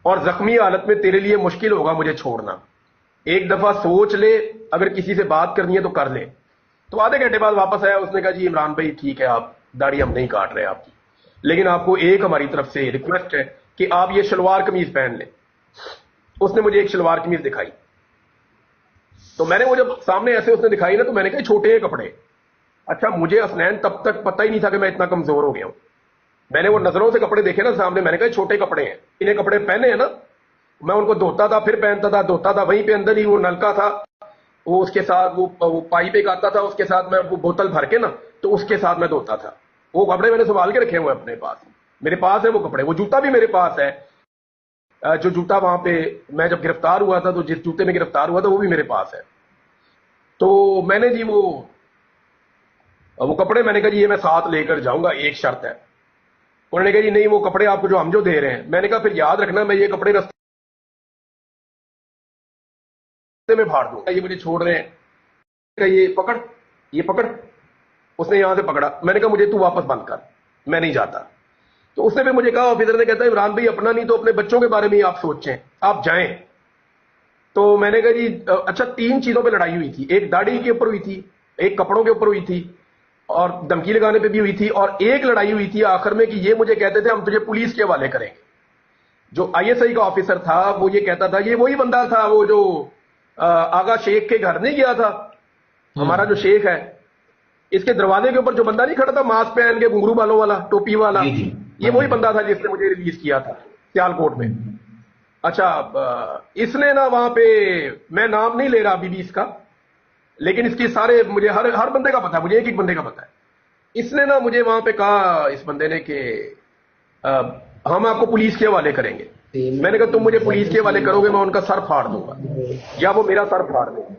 اور زخمی حالت میں تیرے لیے مشکل ہوگا مجھے چھوڑنا. ایک دفعہ سوچ لے, اگر کسی سے بات کرنی ہے تو کر لے. تو آدھے گھنٹے بعد واپس آیا, اس نے کہا جی عمران بھائی ٹھیک ہے, آپ داڑھی ہم نہیں کاٹ رہے آپ کی, لیکن آپ کو ایک ہماری طرف سے ریکویسٹ ہے کہ آپ یہ شلوار قمیض پہن لیں. اس نے مجھے ایک شلوار قمیض دکھائی, تو میں نے وہ جب سامنے ایسے اس نے دکھائی نا, تو میں نے کہا چھوٹے ہیں کپڑے. اچھا مجھے حسنین تب تک پتہ ہی نہیں تھا کہ میں اتنا کمزور ہو گیا ہوں. میں نے وہ نظروں سے کپڑے دیکھے نا سامنے, میں نے کہا چھوٹے کپڑے ہیں. انہیں کپڑے پہنے ہیں نا, میں ان کو دھوتا تھا پھر پہنتا تھا, دھوتا تھا وہیں پہ اندر ہی وہ نلکا تھا, وہ اس کے ساتھ وہ پائپ ایک آتا تھا, اس کے ساتھ میں وہ بوتل بھر کے نا, تو اس کے ساتھ میں دھوتا تھا. وہ کپڑے میں نے سنبھال کے رکھے ہوئے اپنے پاس, میرے پاس ہے وہ کپڑے. وہ جوتا بھی میرے پاس ہے, جو جوتا وہاں پہ میں جب گرفتار ہوا تھا, تو جس جوتے میں گرفتار ہوا تھا وہ بھی میرے پاس ہے. تو میں نے جی وہ کپڑے میں نے کہا جی یہ میں ساتھ لے کر جاؤں گا, ایک شرط ہے. انہوں نے کہا جی نہیں وہ کپڑے آپ کو جو ہم جو دے رہے ہیں. میں نے کہا پھر یاد رکھنا میں یہ کپڑے رستے میں پھاڑ دوں گا, یہ مجھے چھوڑ رہے ہیں. یہ پکڑ, یہ پکڑ. اس نے یہاں سے پکڑا, میں نے کہا مجھے تو واپس بند کر, میں نہیں جاتا. تو اس نے بھی مجھے کہا, آفیسر نے کہتا ہے عمران بھائی اپنا نہیں تو اپنے بچوں کے بارے میں ہی آپ سوچیں, آپ جائیں. تو میں نے کہا جی اچھا 3 چیزوں پہ لڑائی ہوئی تھی. ایک داڑھی کے اوپر ہوئی تھی, ایک کپڑوں کے اوپر ہوئی تھی, اور دھمکی لگانے پہ بھی ہوئی تھی, اور ایک لڑائی ہوئی تھی آخر میں کہ یہ مجھے کہتے تھے ہم تجھے پولیس کے حوالے کریں گے. جو ISI کا آفیسر تھا وہ یہ کہتا تھا, یہ وہی بندہ تھا وہ جو آغا شیخ کے گھر نہیں گیا تھا, ہمارا جو شیخ ہے, اس کے دروازے کے اوپر جو بندہ نہیں کھڑا تھا ماسک پہن کے گھنگرو بالوں والا, ٹوپی والا, یہ وہی بندہ تھا جس نے مجھے ریلیز کیا تھا سیال کوٹ میں. اچھا اس نے نا وہاں پہ, میں نام نہیں لے رہا ابھی بھی اس کا, لیکن اس کی سارے مجھے ہر بندے کا پتا ہے, مجھے ایک بندے کا پتا ہے. اس نے نا مجھے وہاں پہ کہا اس بندے نے کہ ہم آپ کو پولیس کے حوالے کریں گے. میں نے کہا تم مجھے پولیس کے حوالے کرو گے میں ان کا سر پھاڑ دوں گا, یا وہ میرا سر پھاڑ دیں گے.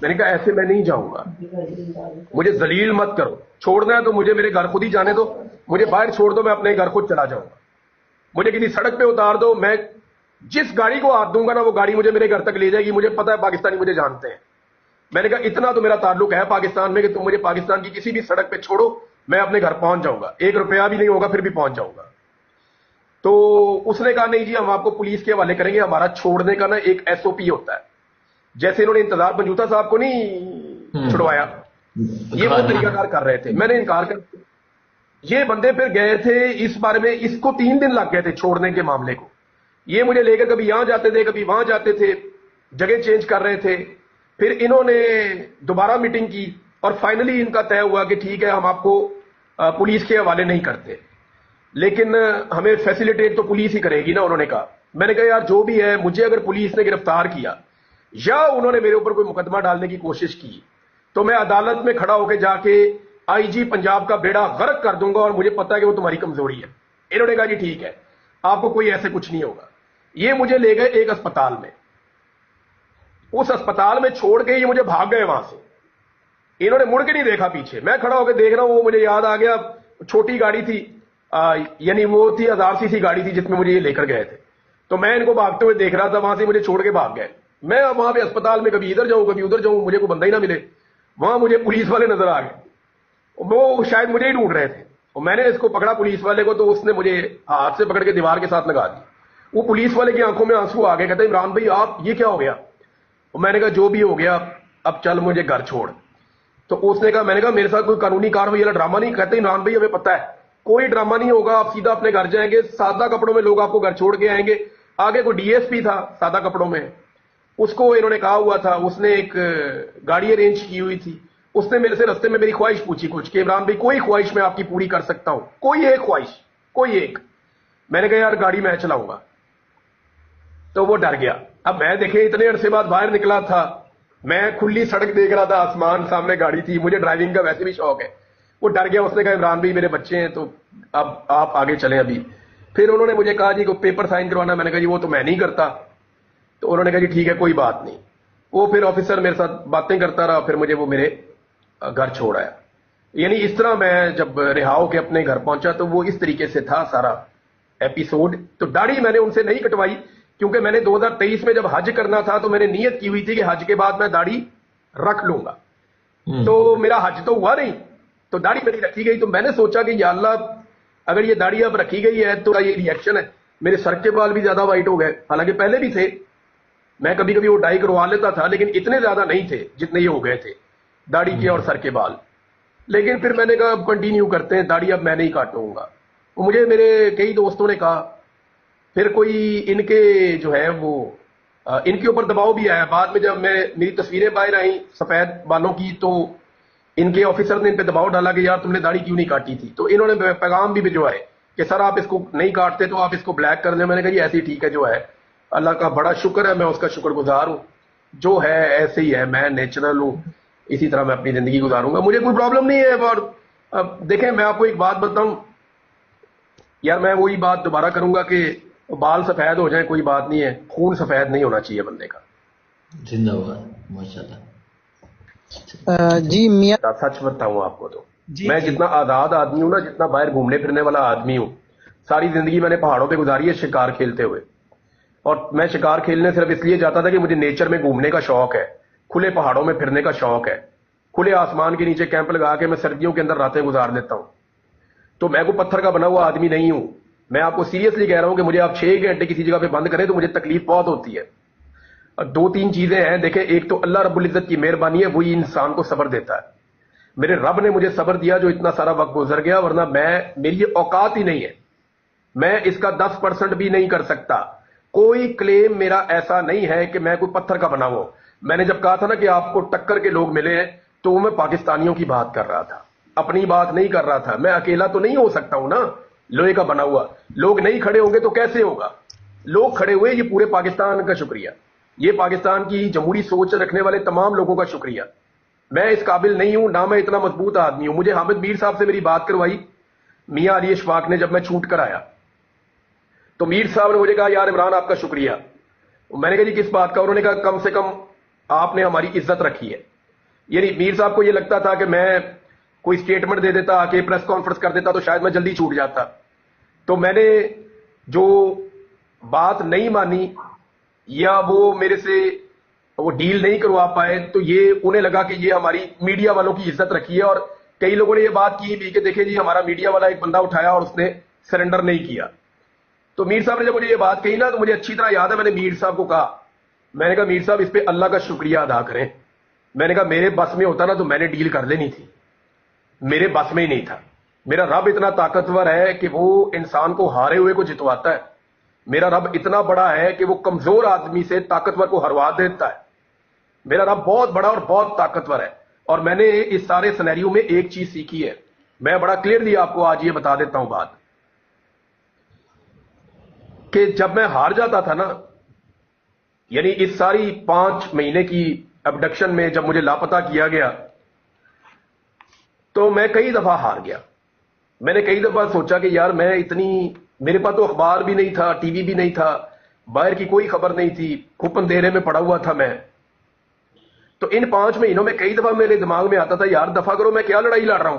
میں نے کہا ایسے میں نہیں جاؤں گا, مجھے ذلیل مت کرو, چھوڑنا ہے تو مجھے میرے گھر خود ہی جانے دو, مجھے باہر چھوڑ دو, میں اپنے گھر خود چلا جاؤں گا. مجھے کسی سڑک پہ اتار دو, میں جس گاڑی کو ہاتھ دوں گا نا وہ گاڑی مجھے میرے گھر تک لے جائے گی. مجھے پتا ہے پاکستانی مجھے جانتے ہیں. میں نے کہا اتنا تو میرا تعلق ہے پاکستان میں کہ تم مجھے پاکستان کی کسی بھی سڑک پہ چھوڑو, میں اپنے گھر پہنچ جاؤں گا, 1 روپیہ بھی نہیں ہوگا پھر بھی پہنچ جاؤں گا. تو اس نے کہا نہیں جی ہم آپ کو پولیس کے حوالے کریں گے, ہمارا چھوڑنے کا نا ایک SOP ہوتا ہے. جیسے انہوں نے انتظار بنجوتا صاحب کو نہیں چھڑوایا, یہ وہ طریقہ کار کر رہے تھے. میں نے انکار کر, یہ بندے پھر گئے تھے اس بارے میں, اس کو 3 دن لگ گئے تھے چھوڑنے کے معاملے کو. یہ مجھے لے کر کبھی یہاں جاتے تھے کبھی وہاں جاتے تھے, جگہ چینج کر رہے تھے. پھر انہوں نے دوبارہ میٹنگ کی اور فائنلی ان کا طے ہوا کہ ٹھیک ہے ہم آپ کو پولیس کے حوالے نہیں کرتے, لیکن ہمیں فیسیلیٹیٹ تو پولیس ہی کرے گی نا. انہوں نے کہا, میں نے کہا یار جو بھی ہے, مجھے اگر پولیس نے گرفتار کیا یا انہوں نے میرے اوپر کوئی مقدمہ ڈالنے کی کوشش کی تو میں عدالت میں کھڑا ہو کے جا کے IG پنجاب کا بیڑا غرق کر دوں گا, اور مجھے پتا ہے کہ وہ تمہاری کمزوری ہے. انہوں نے کہا جی ٹھیک ہے آپ کو کوئی ایسے کچھ نہیں ہوگا. یہ مجھے لے گئے ایک اسپتال میں, اس اسپتال میں چھوڑ کے یہ مجھے بھاگ گئے وہاں سے. انہوں نے مڑ کے نہیں دیکھا پیچھے, میں کھڑا ہو کے دیکھ رہا ہوں. وہ مجھے یاد آ گیا, چھوٹی گاڑی تھی, یعنی وہ تھی 1000 cc گاڑی تھی جس میں مجھے یہ لے کر گئے تھے. تو میں ان کو بھاگتے ہوئے دیکھ رہا تھا, وہاں سے مجھے چھوڑ کے بھاگ گئے. میں وہاں پہ اسپتال میں کبھی ادھر جاؤں کبھی ادھر جاؤں, مجھے کوئی بندہ ہی نہ ملے. وہاں مجھے پولیس والے نظر آ گئے, وہ شاید مجھے ہی ڈھونڈ رہے تھے. اور میں نے اس کو پکڑا پولیس والے کو, تو اس نے مجھے ہاتھ سے پکڑ کے دیوار کے ساتھ لگا دی. وہ پولیس والے کی آنکھوں میں آنسو آ گئے, کہتے ہیں عمران بھائی آپ یہ کیا ہو گیا. اور میں نے کہا جو بھی ہو گیا اب چل مجھے گھر چھوڑ. تو اس نے کہا, میں نے کہا میرے ساتھ کوئی قانونی کاروائی والا ڈرامہ نہیں. کہتے ہیں عمران بھائی ہمیں پتا ہے کوئی ڈرامہ نہیں ہوگا, آپ سیدھا اپنے گھر جائیں گے, سادہ کپڑوں میں لوگ آپ کو گھر چھوڑ کے آئیں گے. آگے کوئی DSP تھا سادہ کپڑوں میں, اس کو انہوں نے کہا ہوا تھا, اس نے ایک گاڑی ارینج کی ہوئی تھی. اس نے میرے سے رستے میں میری خواہش پوچھی کچھ کہ عمران بھائی کوئی خواہش میں آپ کی پوری کر سکتا ہوں, کوئی ایک خواہش, کوئی ایک. میں نے کہا یار گاڑی میں چلاؤں گا. تو وہ ڈر گیا. اب میں دیکھیں اتنے عرصے بعد باہر نکلا تھا, میں کھلی سڑک دیکھ رہا تھا, آسمان سامنے گاڑی تھی, مجھے ڈرائیونگ کا ویسے بھی شوق ہے. وہ ڈر گیا, اس نے کہا عمران بھائی میرے بچے ہیں تو اب آپ آگے چلیں ابھی. پھر انہوں نے مجھے کہا جی کو پیپر سائن کروانا. میں نے کہا جی وہ تو میں نہیں کرتا. تو انہوں نے کہا جی ٹھیک ہے کوئی بات نہیں. وہ پھر آفیسر میرے ساتھ باتیں کرتا رہا, پھر مجھے وہ میرے گھر چھوڑ آیا. یعنی اس طرح میں جب رہا ہو کے اپنے گھر پہنچا تو وہ اس طریقے سے تھا سارا ایپیسوڈ. تو داڑھی میں نے ان سے نہیں کٹوائی کیونکہ میں نے 2023 میں جب حج کرنا تھا تو میں نے نیت کی ہوئی تھی کہ حج کے بعد میں داڑھی رکھ لوں گا. تو میرا حج تو ہوا نہیں, تو داڑھی میری رکھی گئی. تو میں نے سوچا کہ یا اللہ اگر یہ داڑھی اب رکھی گئی ہے تو یہ ریئیکشن ہے, میرے سر کے بال بھی زیادہ وائٹ ہو گئے, حالانکہ پہلے بھی تھے, میں کبھی کبھی وہ ڈائی کروا لیتا تھا, لیکن اتنے زیادہ نہیں تھے جتنے یہ ہو گئے تھے داڑھی کے اور سر کے بال. لیکن پھر میں نے کہا اب کنٹینیو کرتے ہیں, داڑھی اب میں نہیں کاٹوں گا. مجھے میرے کئی دوستوں نے کہا, پھر کوئی ان کے جو ہے وہ ان کے اوپر دباؤ بھی آیا. بعد میں جب میری تصویریں باہر آئیں سفید بالوں کی, تو ان کے آفیسر نے ان پہ دباؤ ڈالا کہ یار تم نے داڑھی کیوں نہیں کاٹی تھی. تو انہوں نے پیغام بھی بھجوائے کہ سر آپ اس کو نہیں کاٹتے تو آپ اس کو بلیک کر دیں. میں نے کہا جی ایسے ہی ٹھیک ہے, جو ہے اللہ کا بڑا شکر ہے, میں اس کا شکر گزار ہوں. جو ہے ایسے ہی ہے, میں نیچرل ہوں, اسی طرح میں اپنی زندگی گزاروں گا, مجھے کوئی پرابلم نہیں ہے. اور اب دیکھیں میں آپ کو ایک بات بتاؤں یار, میں وہی بات دوبارہ کروں گا کہ بال سفید ہو جائیں کوئی بات نہیں ہے, خون سفید نہیں ہونا چاہیے بندے کا. زندہ باد, ماشاءاللہ. جی میاں, سچ بتاؤں آپ کو تو میں جتنا آزاد آدمی ہوں نا, جتنا باہر گھومنے پھرنے والا آدمی ہوں, ساری زندگی میں نے پہاڑوں پہ گزاری ہے شکار کھیلتے ہوئے. اور میں شکار کھیلنے صرف اس لیے جاتا تھا کہ مجھے نیچر میں گھومنے کا شوق ہے, کھلے پہاڑوں میں پھرنے کا شوق ہے, کھلے آسمان کے نیچے کیمپ لگا کے میں سردیوں کے اندر راتیں گزار دیتا ہوں. تو میں کوئی پتھر کا بنا ہوا آدمی نہیں ہوں. میں آپ کو سیریسلی کہہ رہا ہوں کہ مجھے آپ 6 گھنٹے کسی جگہ پہ بند کریں تو مجھے تکلیف بہت ہوتی ہے. اور 2-3 چیزیں ہیں, دیکھیں ایک تو اللہ رب العزت کی مہربانی ہے, وہی انسان کو صبر دیتا ہے. میرے رب نے مجھے صبر دیا جو اتنا سارا وقت گزر گیا, ورنہ میری یہ اوقات ہی نہیں ہے, میں اس کا 10% بھی نہیں کر سکتا. کوئی کلیم میرا ایسا نہیں ہے کہ میں کوئی پتھر کا بنا ہوں. میں نے جب کہا تھا نا کہ آپ کو ٹکر کے لوگ ملے ہیں, تو میں پاکستانیوں کی بات کر رہا تھا, اپنی بات نہیں کر رہا تھا. میں اکیلا تو نہیں ہو سکتا ہوں نا, لوہے کا بنا ہوا. لوگ نہیں کھڑے ہوں گے تو کیسے ہوگا؟ لوگ کھڑے ہوئے, یہ پورے پاکستان کا شکریہ, یہ پاکستان کی جمہوری سوچ رکھنے والے تمام لوگوں کا شکریہ. میں اس قابل نہیں ہوں, نہ میں اتنا مضبوط آدمی ہوں. مجھے حامد میر صاحب سے میری بات کروائی میاں علی اشفاق نے, جب میں چھوٹ کر آیا تو میر صاحب نے مجھے کہا یار عمران آپ کا شکریہ. میں نے کہا جی کس بات کا؟ انہوں نے کہا کم سے کم آپ نے ہماری عزت رکھی ہے. یعنی میر صاحب کو یہ لگتا تھا کہ میں کوئی سٹیٹمنٹ دے دیتا, آ کے پریس کانفرنس کر دیتا تو شاید میں جلدی چھوٹ جاتا. تو میں نے جو بات نہیں مانی یا وہ میرے سے وہ ڈیل نہیں کروا پائے, تو یہ انہیں لگا کہ یہ ہماری میڈیا والوں کی عزت رکھی ہے. اور کئی لوگوں نے یہ بات کی بھی کہ دیکھیں جی ہمارا میڈیا والا ایک بندہ اٹھایا اور اس نے سرنڈر نہیں کیا. تو میر صاحب نے جب مجھے یہ بات کہی نا, تو مجھے اچھی طرح یاد ہے, میں نے میر صاحب کو کہا, میں نے کہا میر صاحب اس پہ اللہ کا شکریہ ادا کریں. میں نے کہا میرے بس میں ہوتا نا تو میں نے ڈیل کر لینی تھی, میرے بس میں ہی نہیں تھا. میرا رب اتنا طاقتور ہے کہ وہ انسان کو ہارے ہوئے کو جتواتا ہے. میرا رب اتنا بڑا ہے کہ وہ کمزور آدمی سے طاقتور کو ہروا دیتا ہے. میرا رب بہت بڑا اور بہت طاقتور ہے. اور میں نے اس سارے سینیریو میں ایک چیز سیکھی ہے, میں بڑا کلیئرلی آپ کو آج یہ بتا دیتا ہوں بات, کہ جب میں ہار جاتا تھا نا, یعنی اس ساری 5 مہینے کی ابڈکشن میں جب مجھے لاپتہ کیا گیا تو میں کئی دفعہ ہار گیا. میں نے کئی دفعہ سوچا کہ یار میں میرے پاس تو اخبار بھی نہیں تھا, ٹی وی بھی نہیں تھا, باہر کی کوئی خبر نہیں تھی, کھپ اندھیرے میں پڑا ہوا تھا میں. تو ان 5 مہینوں میں کئی دفعہ میرے دماغ میں آتا تھا یار دفعہ کرو, میں کیا لڑائی لڑ رہا ہوں.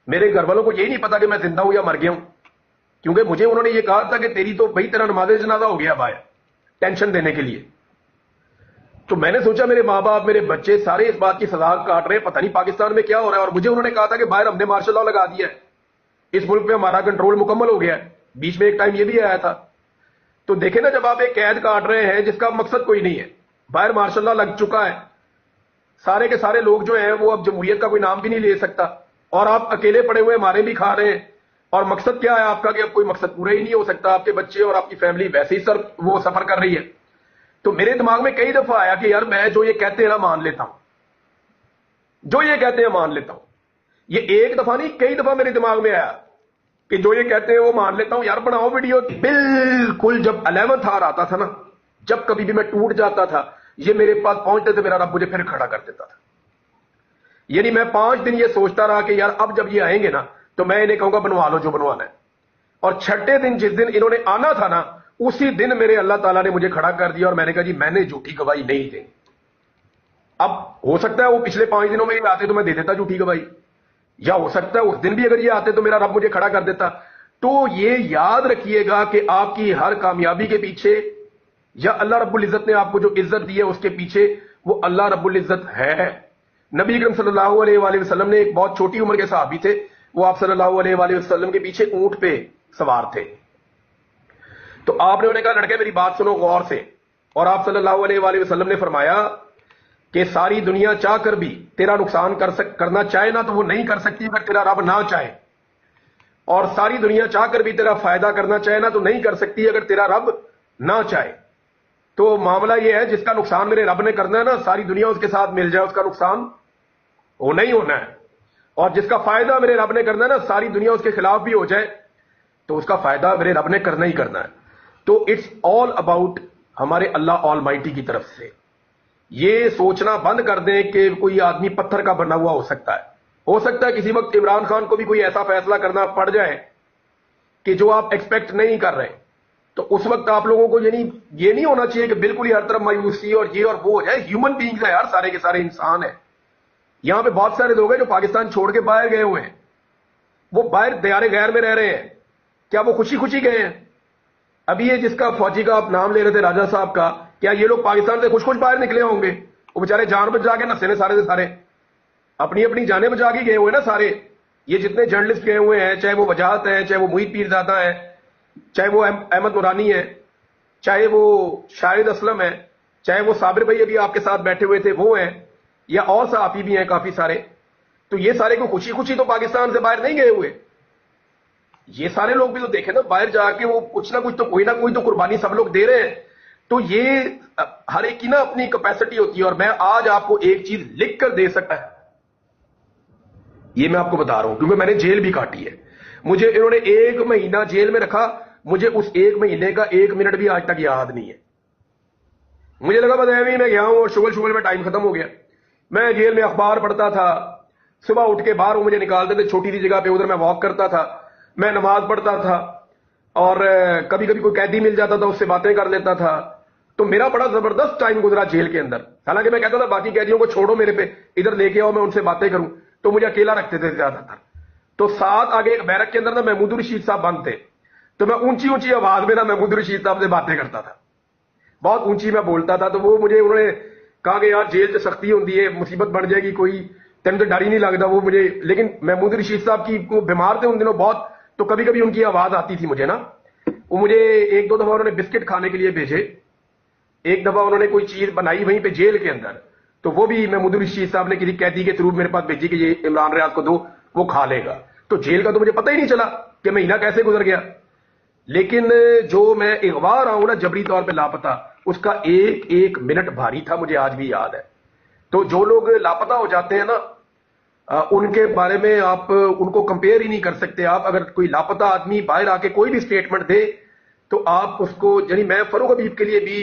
میرے گھر والوں کو یہی نہیں پتا کہ میں زندہ ہوں یا مر گیا ہوں, کیونکہ مجھے انہوں نے یہ کہا تھا کہ تیری تو بھائی تیرا نماز جنازہ ہو گیا باہر, ٹینشن دینے کے لیے. تو میں نے سوچا میرے ماں باپ میرے بچے سارے اس بات کی سزا کاٹ رہے ہیں, پتہ نہیں پاکستان میں کیا ہو رہا ہے. اور مجھے انہوں نے کہا تھا کہ باہر ہم نے مارشل لا لگا دیا ہے, اس ملک پہ ہمارا کنٹرول مکمل ہو گیا ہے. بیچ میں ایک ٹائم یہ بھی آیا تھا. تو دیکھیں نا, جب آپ ایک قید کاٹ رہے ہیں جس کا مقصد کوئی نہیں ہے, باہر مارشل لا لگ چکا ہے, سارے کے سارے لوگ جو ہیں وہ اب جمہوریت کا کوئی نام بھی نہیں لے سکتا, اور آپ اکیلے پڑے ہوئے مارے بھی کھا رہے ہیں. اور مقصد کیا ہے آپ کا کہ اب کوئی مقصد پورا ہی نہیں ہو سکتا, آپ کے بچے اور آپ کی فیملی ویسے ہی وہ سفر کر رہی ہے. تو میرے دماغ میں کئی دفعہ آیا کہ یار میں جو یہ کہتے ہیں نا مان لیتا ہوں, جو یہ کہتے ہیں مان لیتا ہوں. یہ ایک دفعہ نہیں, کئی دفعہ میرے دماغ میں آیا کہ جو یہ کہتے ہیں وہ مان لیتا ہوں. یار بناؤ ویڈیو. بالکل جب 11th آر آتا تھا نا, جب کبھی بھی میں ٹوٹ جاتا تھا, یہ میرے پاس پہنچتے تھے, میرا رب مجھے پھر کھڑا کر دیتا تھا. یعنی میں 5 دن یہ سوچتا رہا کہ یار اب جب یہ آئیں گے نا تو میں انہیں کہوں گا بنوا لو جو بنوانا ہے. اور 6 دن جس دن انہوں نے آنا تھا نا, اسی دن میرے اللہ تعالیٰ نے مجھے کھڑا کر دیا, اور میں نے کہا جی میں نے جھوٹی گواہی نہیں دینی. اب ہو سکتا ہے وہ پچھلے 5 دنوں میں یہ آتے تو میں دے دیتا جھوٹی گواہی, یا ہو سکتا ہے اس دن بھی اگر یہ آتے تو میرا رب مجھے کھڑا کر دیتا. تو یہ یاد رکھیے گا کہ آپ کی ہر کامیابی کے پیچھے یا اللہ رب العزت نے آپ کو جو عزت دی ہے اس کے پیچھے وہ اللہ رب العزت ہے. نبی اکرم صلی اللہ علیہ وآلہ وسلم نے, ایک بہت چھوٹی عمر کے صحابی تھے, وہ آپ صلی اللہ علیہ وآلہ وسلم کے پیچھے اونٹ پہ سوار تھے. تو آپ نے انہیں کہا لڑکے میری بات سنو غور سے, اور آپ صلی اللہ علیہ وآلہ وسلم نے فرمایا کہ ساری دنیا چاہ کر بھی تیرا نقصان کرنا چاہے نا تو وہ نہیں کر سکتی اگر تیرا رب نہ چاہے, اور ساری دنیا چاہ کر بھی تیرا فائدہ کرنا چاہے نا تو نہیں کر سکتی اگر تیرا رب نہ چاہے. تو معاملہ یہ ہے جس کا نقصان میرے رب نے کرنا ہے نا, ساری دنیا اس کے ساتھ مل جائے اس کا نقصان وہ نہیں ہونا ہے, اور جس کا فائدہ میرے رب نے کرنا ہے نا, ساری دنیا اس کے خلاف بھی ہو جائے تو اس کا فائدہ میرے رب نے کرنا ہی کرنا ہے. تو اٹس آل اباؤٹ ہمارے اللہ آل مائٹی کی طرف سے. یہ سوچنا بند کر دیں کہ کوئی آدمی پتھر کا بنا ہوا ہو سکتا ہے. ہو سکتا ہے کسی وقت عمران خان کو بھی کوئی ایسا فیصلہ کرنا پڑ جائے کہ جو آپ ایکسپیکٹ نہیں کر رہے, تو اس وقت آپ لوگوں کو یہ نہیں ہونا چاہیے کہ بالکل ہی ہر طرف مایوسی اور یہ اور وہ ہو جائے. ہیومن بینگز ہے یار, سارے کے سارے انسان ہیں. یہاں پہ بہت سارے لوگ ہیں جو پاکستان چھوڑ کے باہر گئے ہوئے ہیں, وہ باہر دیار غیر میں رہ رہے ہیں. کیا وہ خوشی خوشی گئے ہیں؟ ابھی یہ جس کا فوجی کا آپ نام لے رہے تھے راجہ صاحب کا, کیا یہ لوگ پاکستان سے خوش خوش باہر نکلے ہوں گے؟ وہ بیچارے جان بچا کے نسے نے سارے سے سارے اپنی اپنی جانیں بچا کے گئے ہوئے نا سارے. یہ جتنے جرنلسٹ گئے ہوئے ہیں, چاہے وہ وجاہت ہیں, چاہے وہ محیط پیرزادہ ہیں, چاہے وہ احمد نورانی ہے, چاہے وہ شاہد اسلم ہے, چاہے وہ صابر بھائی ابھی آپ کے ساتھ بیٹھے ہوئے تھے وہ ہیں, یا اور صحافی بھی ہیں کافی سارے, تو یہ سارے کو خوشی خوشی تو پاکستان سے باہر نہیں گئے ہوئے. یہ سارے لوگ بھی تو دیکھیں نا, باہر جا کے وہ کچھ نہ کچھ تو کوئی نہ کوئی تو قربانی سب لوگ دے رہے ہیں. تو یہ ہر ایک کی نا اپنی کیپیسٹی ہوتی ہے, اور میں آج آپ کو ایک چیز لکھ کر دے سکتا ہے, یہ میں آپ کو بتا رہا ہوں کیونکہ میں نے جیل بھی کاٹی ہے. مجھے انہوں نے 1 مہینہ جیل میں رکھا, مجھے اس 1 مہینے کا 1 منٹ بھی آج تک یاد نہیں ہے. مجھے لگا بس میں گیا ہوں اور شغل میں ٹائم ختم ہو گیا. میں جیل میں اخبار پڑھتا تھا, صبح اٹھ کے باہر وہ مجھے نکالتے تھے چھوٹی سی جگہ پہ, ادھر میں واک کرتا تھا, میں نماز پڑھتا تھا, اور کبھی کبھی کوئی قیدی مل جاتا تھا اس سے باتیں کر لیتا تھا. تو میرا بڑا زبردست ٹائم گزرا جیل کے اندر. حالانکہ میں کہتا تھا باقی قیدیوں کو چھوڑو میرے پہ, ادھر لے کے آؤ میں ان سے باتیں کروں, تو مجھے اکیلا رکھتے تھے زیادہ تر. تو ساتھ آگے ایک بیرک کے اندر نا محمود الرشید صاحب بند تھے, تو میں اونچی آواز میں نا محمود الرشید صاحب سے باتیں کرتا تھا, بہت اونچی میں بولتا تھا. تو وہ مجھے انہوں نے کہا کہ یار جیل سے سختی ہوتی ہے, مصیبت بڑھ جائے گی, کوئی تین تو ڈر ہی نہیں لگتا وہ مجھے. لیکن محمود الرشید صاحب کی بیمار تھے ان دنوں بہت, تو کبھی کبھی ان کی آواز آتی تھی مجھے نا. وہ مجھے 1-2 دفعہ انہوں نے بسکٹ کھانے کے لیے بھیجے, ایک دفعہ انہوں نے کوئی چیز بنائی وہیں پہ جیل کے اندر, تو وہ بھی محمود الرشید صاحب نے کسی قیدی کے تھرو میرے پاس بھیجی کہ یہ عمران ریاض کو دو, وہ کھا لے گا. تو جیل کا تو مجھے پتہ ہی نہیں چلا کہ مہینہ کیسے گزر گیا. لیکن جو میں اغوا رہا ہوں نا جبری طور پہ لاپتہ, اس کا 1 منٹ بھاری تھا, مجھے آج بھی یاد ہے. تو جو لوگ لاپتہ ہو جاتے ہیں نا, ان کے بارے میں آپ ان کو کمپیئر ہی نہیں کر سکتے. آپ اگر کوئی لاپتہ آدمی باہر آ کے کوئی بھی سٹیٹمنٹ دے تو آپ اس کو, یعنی میں فاروق حبیب کے لیے بھی,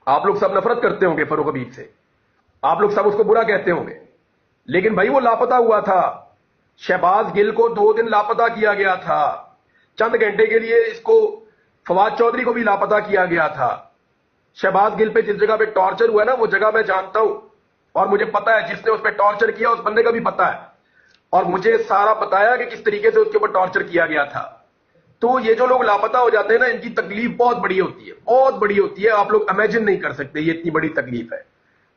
آپ لوگ سب نفرت کرتے ہوں گے فاروق حبیب سے, آپ لوگ سب اس کو برا کہتے ہوں گے, لیکن بھائی وہ لاپتہ ہوا تھا. شہباز گل کو 2 دن لاپتہ کیا گیا تھا, چند گھنٹے کے لیے اس کو فواد چودھری کو بھی لاپتہ کیا گیا تھا. شہباز گل پہ جس جگہ پہ ٹارچر ہوا ہے نا, وہ جگہ میں جانتا ہوں, اور مجھے پتا ہے جس نے اس پہ ٹارچر کیا اس بندے کا بھی پتا ہے, اور مجھے سارا بتایا کہ کس طریقے سے اس کے اوپر ٹارچر کیا گیا تھا. تو یہ جو لوگ لاپتہ ہو جاتے ہیں نا, ان کی تکلیف بہت بڑی ہوتی ہے, بہت بڑی ہوتی ہے. آپ لوگ امیجن نہیں کر سکتے یہ اتنی بڑی تکلیف ہے,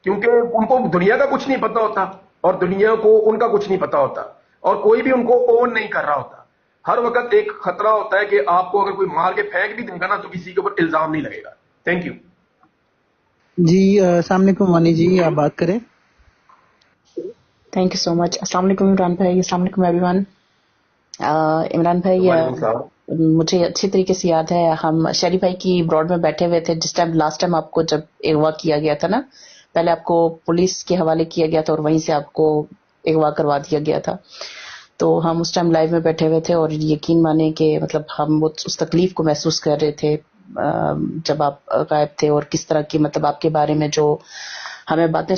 کیونکہ ان کو دنیا کا کچھ نہیں پتا ہوتا, اور دنیا کو ان کا کچھ نہیں پتا ہوتا, اور کوئی بھی ان کو اون نہیں کر رہا ہوتا. ہر وقت ایک خطرہ ہوتا ہے کہ آپ کو اگر کوئی مار کے پھینک بھی دے گا نا تو کسی کے اوپر الزام نہیں لگے گا. Thank you. جی السلام علیکم وانی جی, آپ بات کریں. تھینک یو سو مچ. السلام علیکم عمران بھائی, السلام علیکم ایوری ون. عمران بھائی, مجھے اچھی طریقے سے یاد ہے ہم شریف بھائی کی براڈ میں بیٹھے ہوئے تھے جس ٹائم لاسٹ ٹائم آپ کو جب اغوا کیا گیا تھا نا, پہلے آپ کو پولیس کے حوالے کیا گیا تھا اور وہیں سے آپ کو اغوا کروا دیا گیا تھا. تو ہم اس ٹائم لائیو میں بیٹھے ہوئے تھے, اور یقین مانیں کہ مطلب ہم اس تکلیف کو محسوس کر رہے تھے جب آپ غائب تھے, اور کس طرح کی مطلب آپ کے بارے میں جو ہمیں باتیں